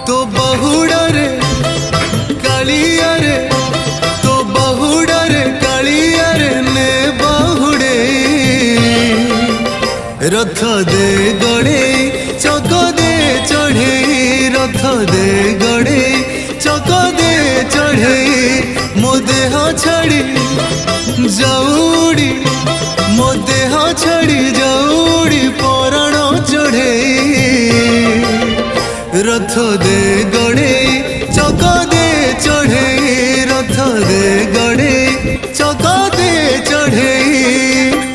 तो बहुड़े कालियारे तो बहुड़े कालियारे ने बहुड़े रथ दे गड़े चक दे चढ़े रथ दे गड़े चक दे चढ़े मो देह छाड़ी जाऊड़ी मो देह छाड़ी जाऊड़ी पराण चढ़े रथ दे गड़े चक दे चढ़े रथ दे गड़े चक दे चढ़े।